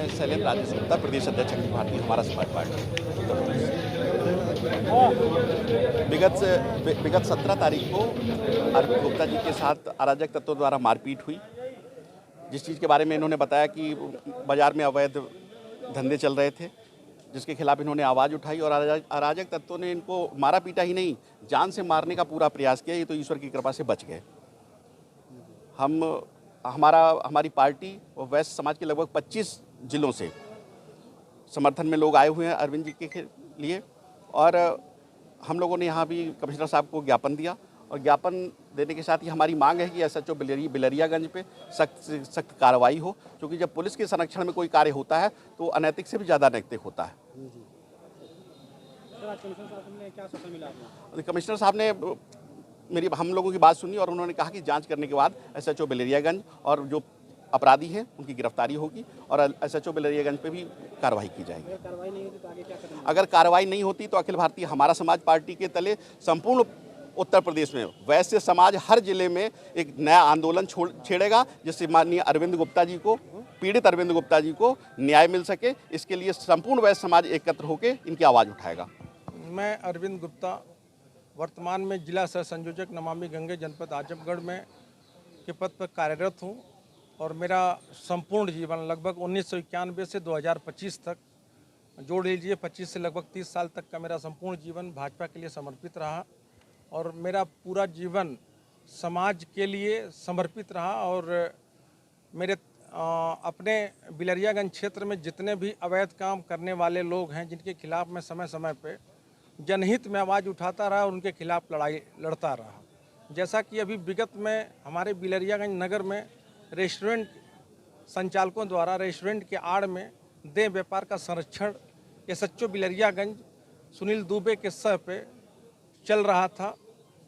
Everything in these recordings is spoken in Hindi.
मैं शैलेंद्र राजेश गुप्ता, प्रदेश अध्यक्ष अखिल भारतीय हमारा समाज पार्टी उत्तर प्रदेश। विगत 17 तारीख को अरविंद गुप्ता जी के साथ अराजक तत्वों द्वारा मारपीट हुई। जिस चीज़ के बारे में इन्होंने बताया कि बाजार में अवैध धंधे चल रहे थे, जिसके खिलाफ इन्होंने आवाज़ उठाई और अराजक तत्वों ने इनको मारा पीटा ही नहीं, जान से मारने का पूरा प्रयास किया। ये तो ईश्वर की कृपा से बच गए। हमारी पार्टी और वैश्य समाज के लगभग 25 जिलों से समर्थन में लोग आए हुए हैं अरविंद जी के लिए, और हम लोगों ने यहाँ भी कमिश्नर साहब को ज्ञापन दिया, और ज्ञापन देने के साथ ही हमारी मांग है कि एसएचओ बिलरियागंज पे सख्त कार्रवाई हो, क्योंकि जब पुलिस के संरक्षण में कोई कार्य होता है तो अनैतिक से भी ज़्यादा अनैतिक होता है। कमिश्नर साहब ने हम लोगों की बात सुनी और उन्होंने कहा कि जांच करने के बाद एसएचओ बिलरियागंज और जो अपराधी हैं उनकी गिरफ्तारी होगी और एसएचओ बिलरियागंज पे भी कार्रवाई की जाएगी। अगर कार्रवाई नहीं होती तो अखिल भारतीय हमारा समाज पार्टी के तले संपूर्ण उत्तर प्रदेश में वैश्य समाज हर जिले में एक नया आंदोलन छेड़ेगा, जिससे माननीय अरविंद गुप्ता जी को, पीड़ित अरविंद गुप्ता जी को न्याय मिल सके। इसके लिए संपूर्ण वैश्य समाज एकत्र होकर इनकी आवाज़ उठाएगा। मैं अरविंद गुप्ता वर्तमान में जिला सह संयोजक नमामि गंगे जनपद आजमगढ़ में के पद पर कार्यरत हूँ, और मेरा संपूर्ण जीवन लगभग 1991 से 2025 तक, जोड़ लीजिए 25 से लगभग 30 साल तक का मेरा संपूर्ण जीवन भाजपा के लिए समर्पित रहा, और मेरा पूरा जीवन समाज के लिए समर्पित रहा। और मेरे अपने बिलरियागंज क्षेत्र में जितने भी अवैध काम करने वाले लोग हैं, जिनके खिलाफ मैं समय समय पे जनहित में आवाज़ उठाता रहा और उनके खिलाफ लड़ाई लड़ता रहा। जैसा कि अभी विगत में हमारे बिलरियागंज नगर में रेस्टोरेंट संचालकों द्वारा रेस्टोरेंट के आड़ में देह व्यापार का संरक्षण एसएचओ बिलरियागंज सुनील दुबे के सह पे चल रहा था,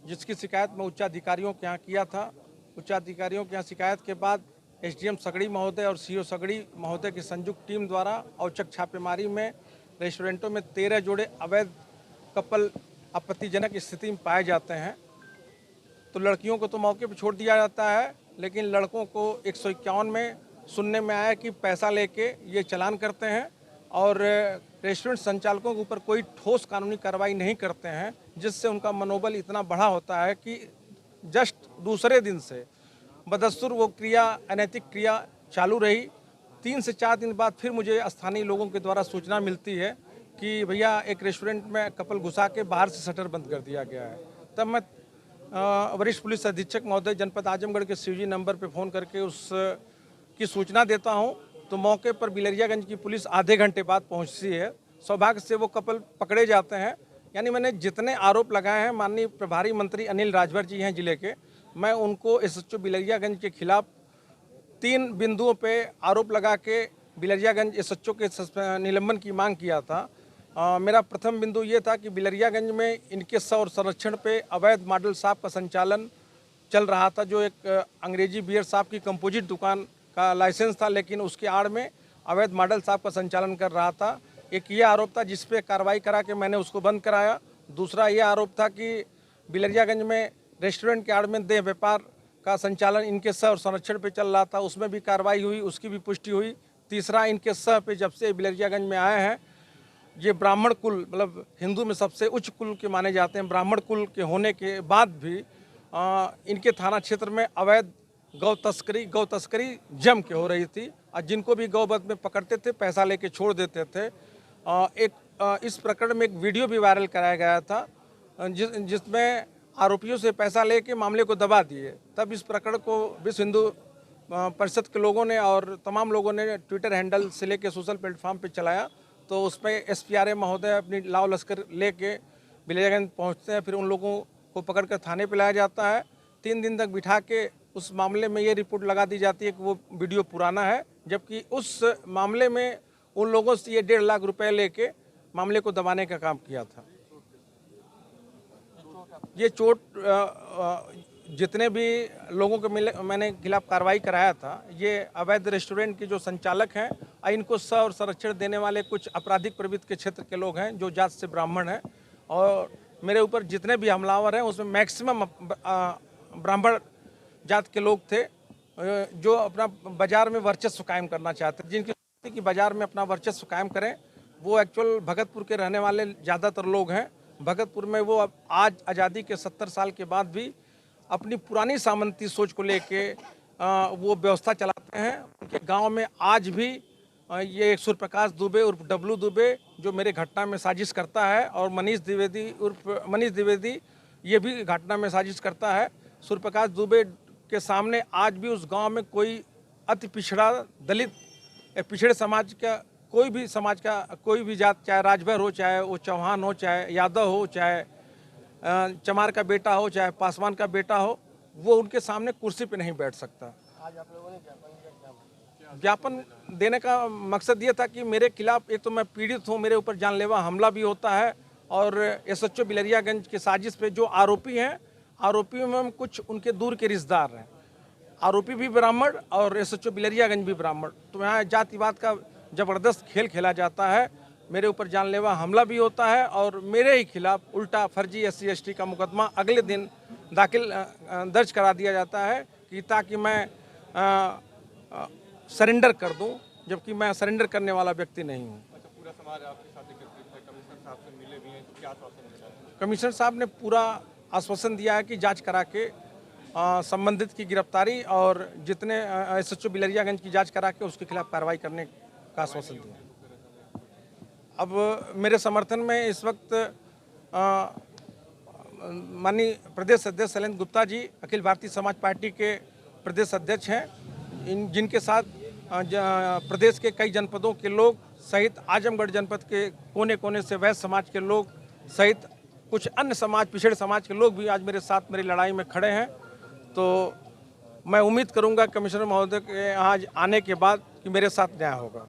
जिसकी शिकायत मैं उच्चाधिकारियों के यहाँ किया था। उच्चाधिकारियों के यहाँ शिकायत के बाद एसडीएम सगड़ी महोदय और सीओ सगड़ी महोदय की संयुक्त टीम द्वारा औचक छापेमारी में रेस्टोरेंटों में 13 जोड़े अवैध कपल आपत्तिजनक स्थिति में पाए जाते हैं। तो लड़कियों को तो मौके पर छोड़ दिया जाता है, लेकिन लड़कों को 151 में सुनने में आया कि पैसा लेके ये चालान करते हैं, और रेस्टोरेंट संचालकों के ऊपर कोई ठोस कानूनी कार्रवाई नहीं करते हैं, जिससे उनका मनोबल इतना बढ़ा होता है कि जस्ट दूसरे दिन से बदस्तूर वो क्रिया, अनैतिक क्रिया चालू रही। 3 से 4 दिन बाद फिर मुझे स्थानीय लोगों के द्वारा सूचना मिलती है कि भैया एक रेस्टोरेंट में कपल घुसा के बाहर से शटर बंद कर दिया गया है। तब मैं वरिष्ठ पुलिस अधीक्षक महोदय जनपद आजमगढ़ के सीजी नंबर पर फ़ोन करके उसकी सूचना देता हूँ, तो मौके पर बिलरियागंज की पुलिस आधे घंटे बाद पहुंचती है। सौभाग्य से वो कपल पकड़े जाते हैं। यानी मैंने जितने आरोप लगाए हैं, माननीय प्रभारी मंत्री अनिल राजभर जी हैं जिले के, मैं उनको एसएचओ बिलरियागंज के खिलाफ 3 बिंदुओं पे आरोप लगा के बिलरियागंज एसएचओ के निलंबन की मांग किया था। मेरा प्रथम बिंदु ये था कि बिलरियागंज में इनके और संरक्षण पे अवैध मॉडल शॉप का संचालन चल रहा था, जो एक अंग्रेजी बियर शॉप की कंपोजिट दुकान का लाइसेंस था, लेकिन उसके आड़ में अवैध मॉडल शॉप का संचालन कर रहा था। एक ये आरोप था जिस पे कार्रवाई करा के मैंने उसको बंद कराया। दूसरा ये आरोप था कि बिलरियागंज में रेस्टोरेंट के आड़ में देह व्यापार का संचालन इनके सह और संरक्षण पे चल रहा था, उसमें भी कार्रवाई हुई, उसकी भी पुष्टि हुई। तीसरा, इनके सह पे जब से बिलरियागंज में आए हैं, ये ब्राह्मण कुल, मतलब हिंदू में सबसे उच्च कुल के माने जाते हैं, ब्राह्मण कुल के होने के बाद भी इनके थाना क्षेत्र में अवैध गौ तस्करी जम के हो रही थी, और जिनको भी गौवध में पकड़ते थे पैसा लेके छोड़ देते थे। इस प्रकरण में एक वीडियो भी वायरल कराया गया था, जिसमें आरोपियों से पैसा लेके मामले को दबा दिए। तब इस प्रकरण को विश्व हिंदू परिषद के लोगों ने और तमाम लोगों ने ट्विटर हैंडल से लेके सोशल प्लेटफॉर्म पे चलाया। तो उसमें एसपीआरए महोदय अपनी लाव लश्कर लेके बिलरियागंज पहुँचते हैं, फिर उन लोगों को पकड़कर थाने पे लाया जाता है। 3 दिन तक बिठा के उस मामले में ये रिपोर्ट लगा दी जाती है कि वो वीडियो पुराना है, जबकि उस मामले में उन लोगों से ये 1.5 लाख रुपए लेके मामले को दबाने का काम किया था। ये चोट जितने भी लोगों के मैंने खिलाफ कार्रवाई कराया था, ये अवैध रेस्टोरेंट के जो संचालक हैं, इनको सह और संरक्षण देने वाले कुछ आपराधिक प्रवृत्ति के क्षेत्र के लोग हैं जो जात से ब्राह्मण हैं, और मेरे ऊपर जितने भी हमलावर हैं उसमें मैक्सिमम ब्राह्मण जात के लोग थे, जो अपना बाजार में वर्चस्व कायम करना चाहते, जिनकी कि बाजार में अपना वर्चस्व कायम करें। वो एक्चुअल भगतपुर के रहने वाले ज़्यादातर लोग हैं। भगतपुर में वो अब आज आज़ादी के 70 साल के बाद भी अपनी पुरानी सामंती सोच को लेके वो व्यवस्था चलाते हैं। उनके गांव में आज भी ये सूर्यप्रकाश दुबे उर्फ डब्लू दुबे जो मेरे घटना में साजिश करता है, और मनीष द्विवेदी उर्फ मनीष द्विवेदी ये भी घटना में साजिश करता है। सूर्यप्रकाश दुबे के सामने आज भी उस गांव में कोई अति पिछड़ा दलित पिछड़े समाज का कोई भी समाज का कोई भी जात, चाहे राजभर हो, चाहे वो चौहान हो, चाहे यादव हो, चाहे चमार का बेटा हो, चाहे पासवान का बेटा हो, वो उनके सामने कुर्सी पे नहीं बैठ सकता। आज आप लोगों ने ज्ञापन ज्ञापन देने का मकसद ये था कि मेरे खिलाफ, एक तो मैं पीड़ित हूँ, मेरे ऊपर जानलेवा हमला भी होता है, और एसएचओ बिलरियागंज के साजिश पे जो आरोपी हैं, आरोपियों में कुछ उनके दूर के रिश्तेदार हैं। आरोपी भी ब्राह्मण और एसएचओ बिलरियागंज भी ब्राह्मण। तो यहाँ जातिवाद का ज़बरदस्त खेल खेला जाता है। मेरे ऊपर जानलेवा हमला भी होता है, और मेरे ही खिलाफ उल्टा फर्जी SC ST का मुकदमा अगले दिन दर्ज करा दिया जाता है कि ताकि मैं सरेंडर कर दूं, जबकि मैं सरेंडर करने वाला व्यक्ति नहीं हूं। अच्छा, पूरा समाज आपके साथ एकत्रित है, कमिश्नर साहब से मिले भी हैं, तो क्या आश्वासन मिला है? कमिश्नर साहब ने पूरा आश्वासन दिया है कि जांच करा के संबंधित की गिरफ्तारी और जितने SHO बिलरियागंज की जांच करा के उसके खिलाफ कार्रवाई करने का आश्वासन दिया। अब मेरे समर्थन में इस वक्त माननीय प्रदेश अध्यक्ष शैलेंद्र गुप्ता जी अखिल भारतीय समाज पार्टी के प्रदेश अध्यक्ष हैं, जिनके साथ प्रदेश के कई जनपदों के लोग सहित आजमगढ़ जनपद के कोने कोने से वैश्य समाज के लोग सहित कुछ अन्य समाज, पिछड़े समाज के लोग भी आज मेरे साथ मेरी लड़ाई में खड़े हैं। तो मैं उम्मीद करूंगा कमिश्नर महोदय के आज आने के बाद कि मेरे साथ न्याय होगा।